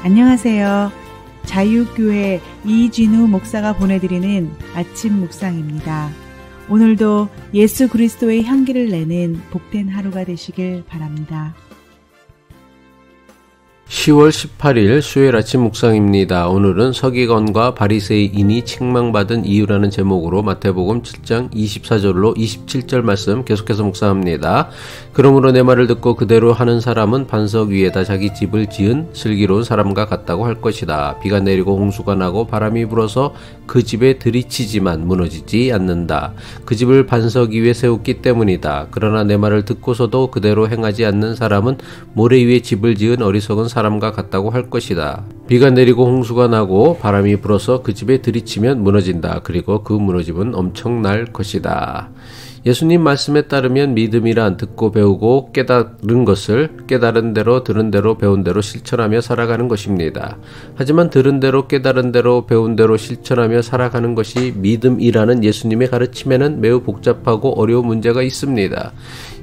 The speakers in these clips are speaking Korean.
안녕하세요. 자유교회 이진우 목사가 보내드리는 아침 묵상입니다. 오늘도 예수 그리스도의 향기를 내는 복된 하루가 되시길 바랍니다. 10월 18일 수요일 아침 묵상입니다. 오늘은 서기관과 바리새인이 책망받은 이유라는 제목으로 마태복음 7장 24절로 27절 말씀 계속해서 묵상합니다. 그러므로 내 말을 듣고 그대로 하는 사람은 반석 위에다 자기 집을 지은 슬기로운 사람과 같다고 할 것이다. 비가 내리고 홍수가 나고 바람이 불어서 그 집에 들이치지만 무너지지 않는다. 그 집을 반석 위에 세웠기 때문이다. 그러나 내 말을 듣고서도 그대로 행하지 않는 사람은 모래 위에 집을 지은 어리석은 사람과 같다고 할 것이다. 비가 내리고 홍수가 나고 바람이 불어서 그 집에 들이치면 무너진다. 그리고 그 무너짐은 엄청날 것이다. 예수님 말씀에 따르면 믿음이란 듣고 배우고 깨달은 것을 깨달은 대로 들은 대로 배운 대로 실천하며 살아가는 것입니다. 하지만 들은 대로 깨달은 대로 배운 대로 실천하며 살아가는 것이 믿음이라는 예수님의 가르침에는 매우 복잡하고 어려운 문제가 있습니다.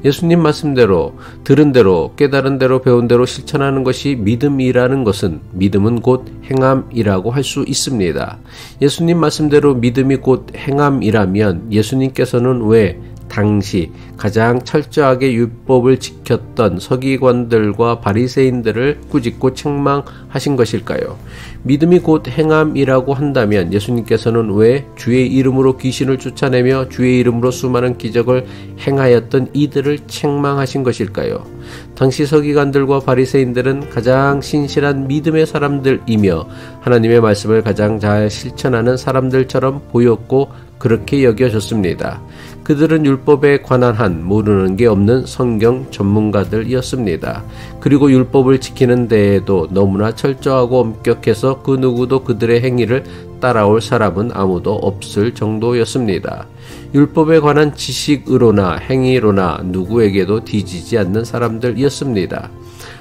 예수님 말씀대로 들은 대로 깨달은 대로 배운 대로 실천하는 것이 믿음이라는 것은 믿음은 곧 행함이라고 할 수 있습니다. 예수님 말씀대로 믿음이 곧 행함이라면 예수님께서는 왜 당시 가장 철저하게 율법을 지켰던 서기관들과 바리새인들을 꾸짖고 책망하신 것일까요? 믿음이 곧 행함이라고 한다면 예수님께서는 왜 주의 이름으로 귀신을 쫓아내며 주의 이름으로 수많은 기적을 행하였던 이들을 책망하신 것일까요? 당시 서기관들과 바리새인들은 가장 신실한 믿음의 사람들이며 하나님의 말씀을 가장 잘 실천하는 사람들처럼 보였고 그렇게 여겨졌습니다. 그들은 율법에 관한 한 모르는 게 없는 성경 전문가들이었습니다. 그리고 율법을 지키는 데에도 너무나 철저하고 엄격해서 그 누구도 그들의 행위를 따라올 사람은 아무도 없을 정도였습니다. 율법에 관한 지식으로나 행위로나 누구에게도 뒤지지 않는 사람들이었습니다.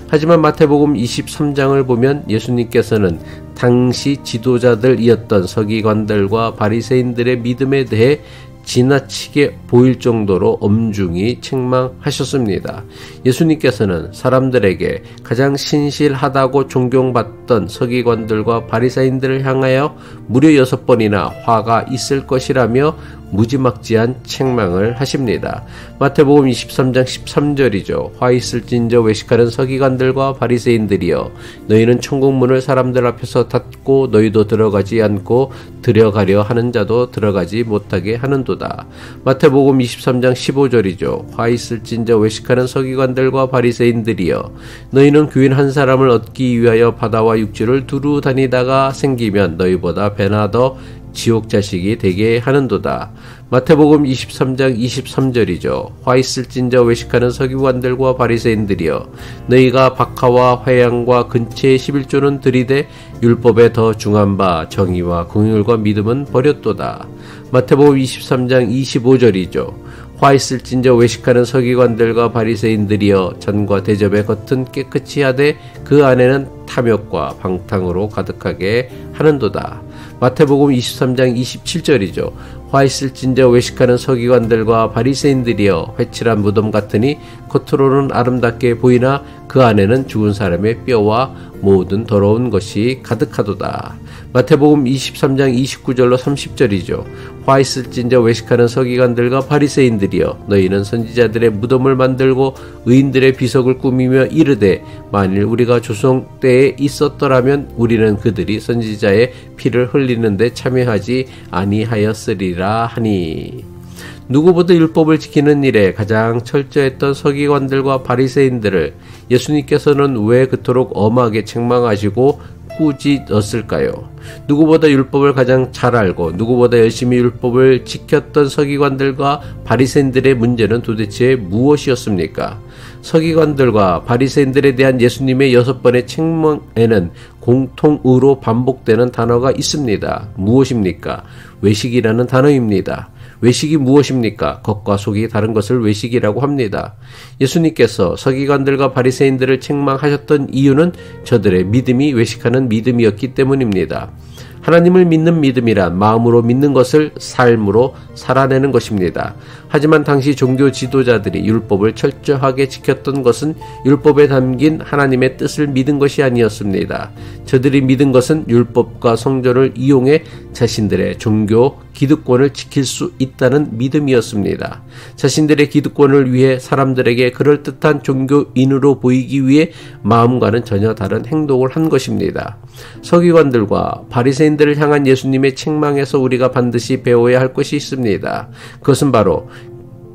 하지만 마태복음 23장을 보면 예수님께서는 당시 지도자들이었던 서기관들과 바리새인들의 믿음에 대해 지나치게 보일 정도로 엄중히 책망하셨습니다. 예수님께서는 사람들에게 가장 신실하다고 존경받던 서기관들과 바리새인들을 향하여 무려 6번이나 화가 있을 것이라며 무지막지한 책망을 하십니다. 마태복음 23장 13절이죠. 화 있을진저 외식하는 서기관들과 바리새인들이여 너희는 천국문을 사람들 앞에서 닫고 너희도 들어가지 않고 들어가려 하는 자도 들어가지 못하게 하는도다. 마태복음 23장 15절이죠. 화 있을진저 외식하는 서기관들과 바리새인들이여 너희는 귀인 한 사람을 얻기 위하여 바다와 육지를 두루 다니다가 생기면 너희보다 배나 더 지옥 자식이 되게 하는도다. 마태복음 23장 23절이죠. 화 있을진저 외식하는 서기관들과 바리새인들이여 너희가 박하와 화양과 근체의 11조는 들이되 율법에 더 중한 바 정의와 긍휼과 믿음은 버렸도다. 마태복음 23장 25절이죠. 화 있을진저 외식하는 서기관들과 바리새인들이여 잔과 대접의 겉은 깨끗이 하되 그 안에는 탐욕과 방탕으로 가득하게 하는도다. 마태복음 23장 27절이죠. 화 있을진저 외식하는 서기관들과 바리새인들이여 회칠한 무덤 같으니 겉으로는 아름답게 보이나 그 안에는 죽은 사람의 뼈와 모든 더러운 것이 가득하도다. 마태복음 23장 29절로 30절이죠. 화 있을진저 외식하는 서기관들과 바리새인들이여 너희는 선지자들의 무덤을 만들고 의인들의 비석을 꾸미며 이르되 만일 우리가 조상 때에 있었더라면 우리는 그들이 선지자의 피를 흘리는데 참여하지 아니하였으리라 하니. 누구보다 율법을 지키는 일에 가장 철저했던 서기관들과 바리새인들을 예수님께서는 왜 그토록 엄하게 책망하시고 꾸짖었을까요? 누구보다 율법을 가장 잘 알고 누구보다 열심히 율법을 지켰던 서기관들과 바리새인들의 문제는 도대체 무엇이었습니까? 서기관들과 바리새인들에 대한 예수님의 6번의 책망에는 공통으로 반복되는 단어가 있습니다. 무엇입니까? 외식이라는 단어입니다. 외식이 무엇입니까? 겉과 속이 다른 것을 외식이라고 합니다. 예수님께서 서기관들과 바리새인들을 책망하셨던 이유는 저들의 믿음이 외식하는 믿음이었기 때문입니다. 하나님을 믿는 믿음이란 마음으로 믿는 것을 삶으로 살아내는 것입니다. 하지만 당시 종교 지도자들이 율법을 철저하게 지켰던 것은 율법에 담긴 하나님의 뜻을 믿은 것이 아니었습니다. 저들이 믿은 것은 율법과 성전을 이용해 자신들의 종교 기득권을 지킬 수 있다는 믿음이었습니다. 자신들의 기득권을 위해 사람들에게 그럴듯한 종교인으로 보이기 위해 마음과는 전혀 다른 행동을 한 것입니다. 서기관들과 바리새인들을 향한 예수님의 책망에서 우리가 반드시 배워야 할 것이 있습니다. 그것은 바로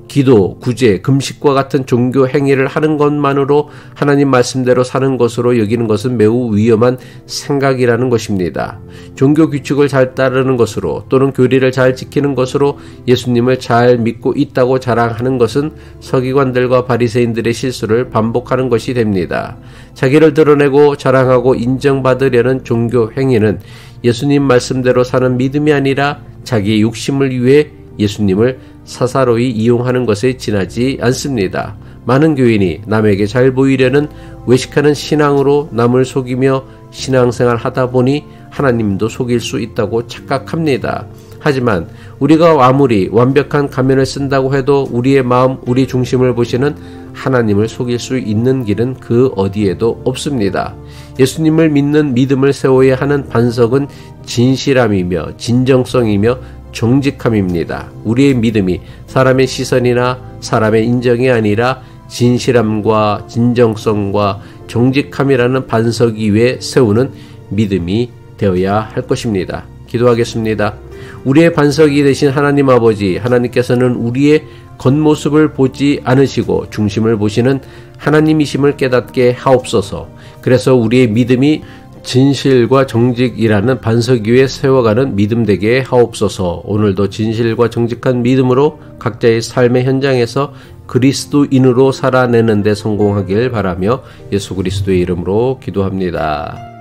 기도, 구제, 금식과 같은 종교 행위를 하는 것만으로 하나님 말씀대로 사는 것으로 여기는 것은 매우 위험한 생각이라는 것입니다. 종교 규칙을 잘 따르는 것으로 또는 교리를 잘 지키는 것으로 예수님을 잘 믿고 있다고 자랑하는 것은 서기관들과 바리새인들의 실수를 반복하는 것이 됩니다. 자기를 드러내고 자랑하고 인정받으려는 종교 행위는 예수님 말씀대로 사는 믿음이 아니라 자기의 욕심을 위해 예수님을 사사로이 이용하는 것에 지나지 않습니다. 많은 교인이 남에게 잘 보이려는 외식하는 신앙으로 남을 속이며 신앙생활 하다 보니 하나님도 속일 수 있다고 착각합니다. 하지만 우리가 아무리 완벽한 가면을 쓴다고 해도 우리의 마음, 우리 중심을 보시는 하나님을 속일 수 있는 길은 그 어디에도 없습니다. 예수님을 믿는 믿음을 세워야 하는 반석은 진실함이며 진정성이며 정직함입니다. 우리의 믿음이 사람의 시선이나 사람의 인정이 아니라 진실함과 진정성과 정직함이라는 반석 위에 세우는 믿음이 되어야 할 것입니다. 기도하겠습니다. 우리의 반석이 되신 하나님 아버지, 하나님께서는 우리의 겉모습을 보지 않으시고 중심을 보시는 하나님이심을 깨닫게 하옵소서. 그래서 우리의 믿음이 진실과 정직이라는 반석 위에 세워가는 믿음 되게 하옵소서. 오늘도 진실과 정직한 믿음으로 각자의 삶의 현장에서 그리스도인으로 살아내는 데 성공하길 바라며 예수 그리스도의 이름으로 기도합니다.